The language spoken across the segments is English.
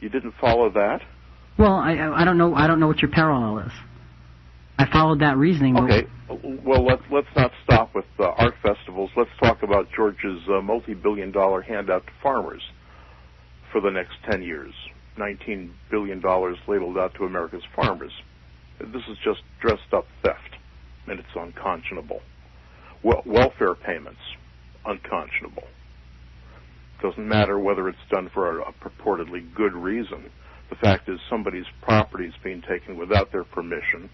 You didn't follow that? Well, I don't know. I don't know what your parallel is. I followed that reasoning. Okay. Well, let's not stop with art festivals. Let's talk about George's multi-billion-dollar handout to farmers for the next 10 years. $19 billion ladled out to America's farmers. This is just dressed-up theft, and it's unconscionable. Welfare payments, unconscionable. Doesn't matter whether it's done for a purportedly good reason. The fact is somebody's property is being taken without their permission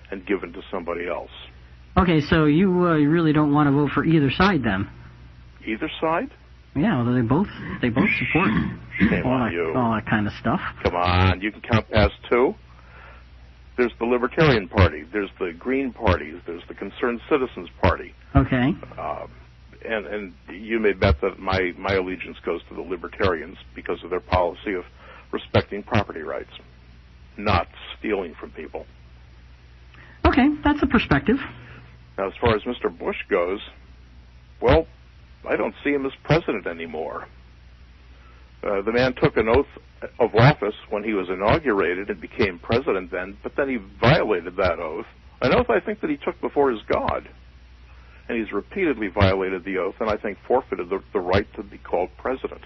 and given to somebody else. Okay, so you really don't want to vote for either side then? Either side? Yeah, well, they both support Shame on you. All that kind of stuff. Come on, you can count past two. There's the Libertarian Party. There's the Green Parties. There's the Concerned Citizens Party. Okay. And you may bet that my allegiance goes to the Libertarians because of their policy of respecting property rights, not stealing from people. Okay, that's a perspective. Now, as far as Mr. Bush goes, well, I don't see him as president anymore. The man took an oath of office when he was inaugurated and became president then, but then he violated that oath, an oath I think that he took before his God. And he's repeatedly violated the oath and I think forfeited the right to be called president.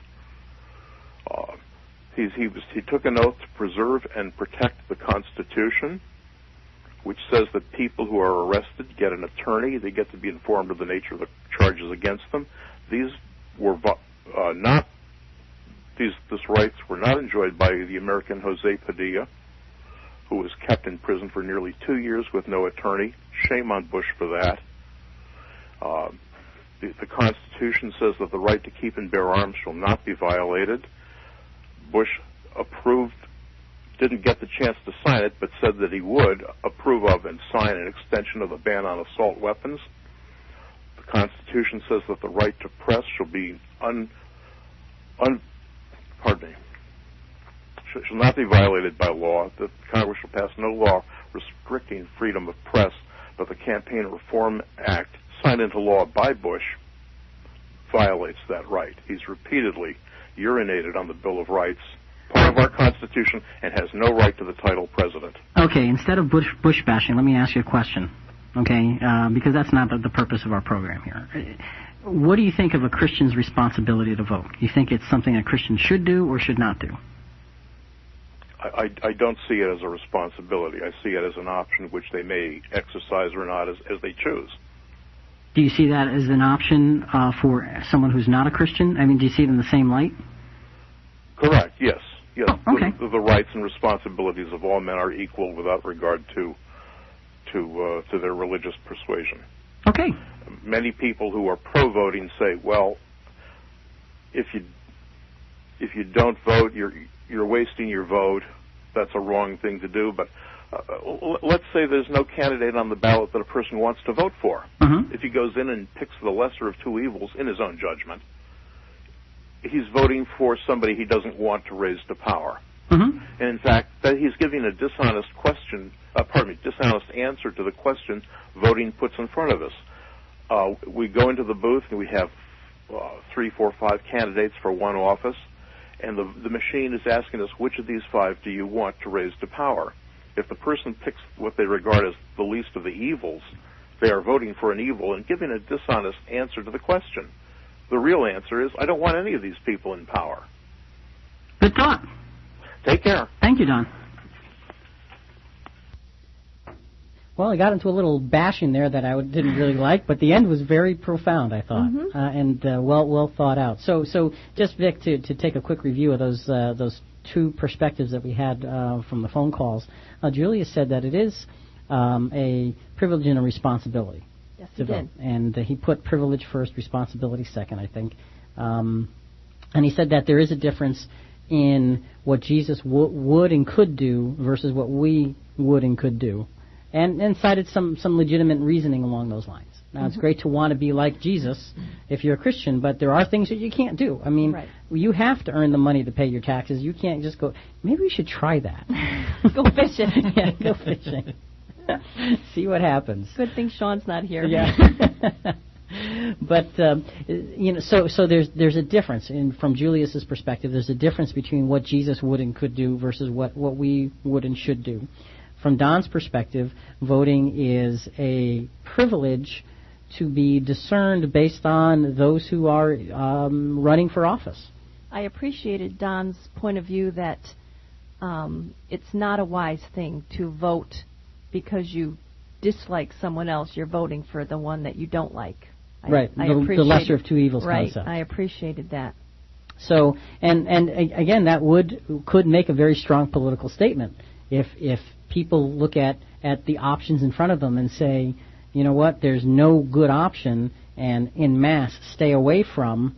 He took an oath to preserve and protect the Constitution, which says that people who are arrested get an attorney. They get to be informed of the nature of the charges against them. These rights were not enjoyed by the American Jose Padilla, who was kept in prison for nearly 2 years with no attorney. Shame on Bush for that. The Constitution says that the right to keep and bear arms shall not be violated. Bush didn't get the chance to sign it, but said that he would approve of and sign an extension of the ban on assault weapons. The Constitution says that the right to press shall be shall not be violated by law. That Congress shall pass no law restricting freedom of press, but the Campaign Reform Act, signed into law by Bush, violates that right. He's repeatedly urinated on the Bill of Rights, part of our Constitution, and has no right to the title president. Okay, instead of Bush bashing, let me ask you a question, okay, because that's not the purpose of our program here. What do you think of a Christian's responsibility to vote? You think it's something a Christian should do or should not do? I don't see it as a responsibility. I see it as an option which they may exercise or not as they choose. Do you see that as an option for someone who's not a Christian? I mean, do you see it in the same light? Correct, yes. Yes. Oh, okay. The rights and responsibilities of all men are equal without regard to their religious persuasion. Okay. Many people who are pro-voting say, well, if you don't vote, you're wasting your vote. That's a wrong thing to do. But let's say there's no candidate on the ballot that a person wants to vote for. Mm-hmm. If he goes in and picks the lesser of two evils in his own judgment, he's voting for somebody he doesn't want to raise to power. Mm-hmm. And in fact, that he's giving a dishonest answer to the question voting puts in front of us. We go into the booth and we have 3, 4, 5 candidates for one office, and the machine is asking us, which of these 5 do you want to raise to power? If the person picks what they regard as the least of the evils, they are voting for an evil and giving a dishonest answer to the question. The real answer is, I don't want any of these people in power. Good thought. Take care. Thank you, Don. Well, I got into a little bashing there that I didn't really like, but the end was very profound, I thought, and well thought out. So just, Vic, to take a quick review of those two perspectives that we had from the phone calls, Julia said that it is a privilege and a responsibility. Yes, he did. And he put privilege first, responsibility second, I think. And he said that there is a difference in what Jesus would and could do versus what we would and could do. And cited some legitimate reasoning along those lines. Now, it's great to want to be like Jesus if you're a Christian, but there are things that you can't do. I mean, you have to earn the money to pay your taxes. You can't just go, maybe we should try that. Go fishing. Yeah, go fishing. See what happens. Good thing Sean's not here. Yeah. But so there's a difference from Julius's perspective. There's a difference between what Jesus would and could do versus what we would and should do. From Don's perspective, voting is a privilege to be discerned based on those who are running for office. I appreciated Don's point of view that it's not a wise thing to vote because you dislike someone else. You're voting for the one that you don't like. The lesser of two evils concept. I appreciated that. So, and again, that could make a very strong political statement if people look at the options in front of them and say, you know what, there's no good option, and en masse stay away from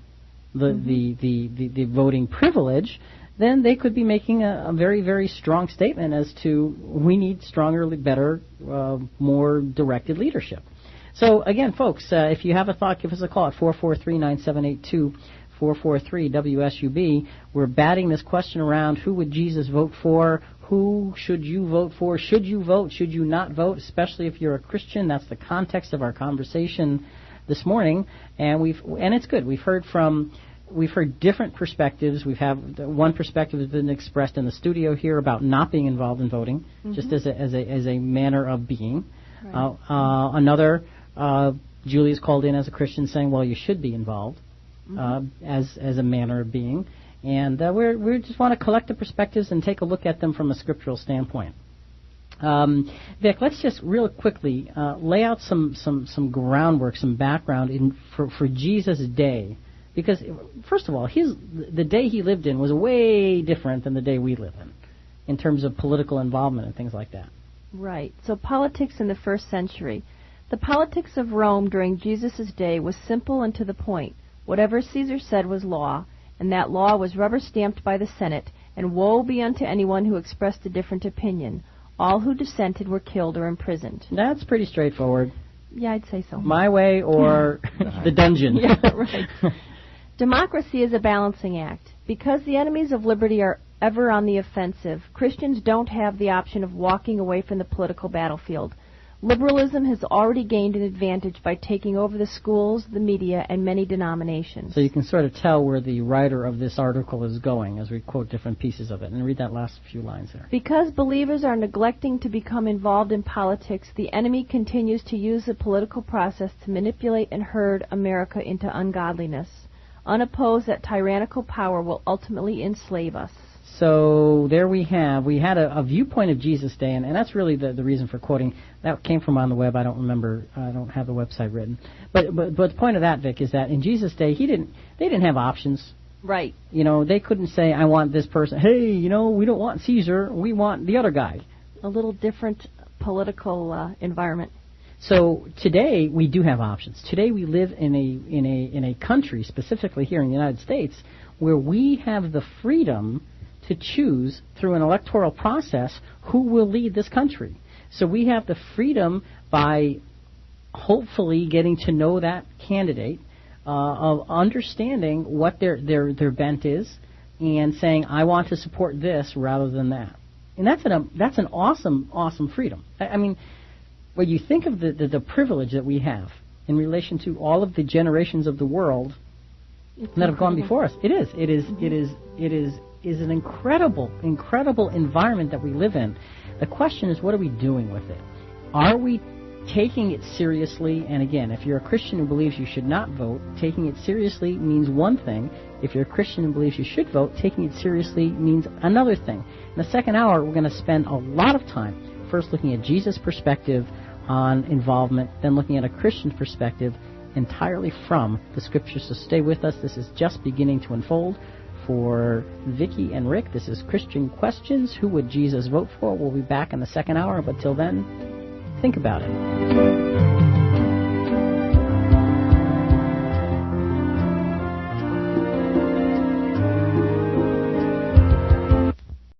the voting privilege, then they could be making a very, very strong statement as to we need stronger, better, more directed leadership. So, again, folks, if you have a thought, give us a call at 443-9782, 443-WSUB. We're batting this question around, who would Jesus vote for? Who should you vote for? Should you vote? Should you not vote? Especially if you're a Christian. That's the context of our conversation this morning. And it's good. We've heard different perspectives. One perspective has been expressed in the studio here about not being involved in voting, just as a manner of being. Right. Another, Julius called in as a Christian saying, well, you should be involved as a manner of being. And we just want to collect the perspectives and take a look at them from a scriptural standpoint. Vic, let's just real quickly lay out some groundwork, some background for Jesus' day. Because, first of all, the day he lived in was way different than the day we live in terms of political involvement and things like that. Right. So politics in the first century. The politics of Rome during Jesus' day was simple and to the point. Whatever Caesar said was law, and that law was rubber-stamped by the Senate, and woe be unto anyone who expressed a different opinion. All who dissented were killed or imprisoned. That's pretty straightforward. Yeah, I'd say so. My way or the dungeon. Yeah, right. Democracy is a balancing act. Because the enemies of liberty are ever on the offensive, Christians don't have the option of walking away from the political battlefield. Liberalism has already gained an advantage by taking over the schools, the media, and many denominations. So you can sort of tell where the writer of this article is going as we quote different pieces of it. And read that last few lines there. Because believers are neglecting to become involved in politics, the enemy continues to use the political process to manipulate and herd America into ungodliness. Unopposed, that tyrannical power will ultimately enslave us. So there we had a viewpoint of Jesus' day, and that's really the reason for quoting. That came from on the web. I don't remember. I don't have the website written. But the point of that, Vic, is that in Jesus' day, they didn't have options. Right. You know, they couldn't say, I want this person. Hey, you know, we don't want Caesar. We want the other guy. A little different political environment. So today we do have options. Today we live in a country, specifically here in the United States, where we have the freedom to choose through an electoral process who will lead this country. So we have the freedom by hopefully getting to know that candidate, of understanding what their bent is, and saying I want to support this rather than that. And that's an awesome freedom. I mean, when you think of the privilege that we have in relation to all of the generations of the world that have gone before us, it is an incredible environment that we live in. The question is, what are we doing with it? Are we taking it seriously? And again, if you're a Christian who believes you should not vote, taking it seriously means one thing. If you're a Christian who believes you should vote, taking it seriously means another thing. In the second hour, we're going to spend a lot of time first looking at Jesus' perspective on involvement, then looking at a Christian perspective entirely from the Scriptures. So stay with us. This is just beginning to unfold. For Vicki and Rick, this is Christian Questions. Who would Jesus vote for? We'll be back in the second hour, but till then, think about it.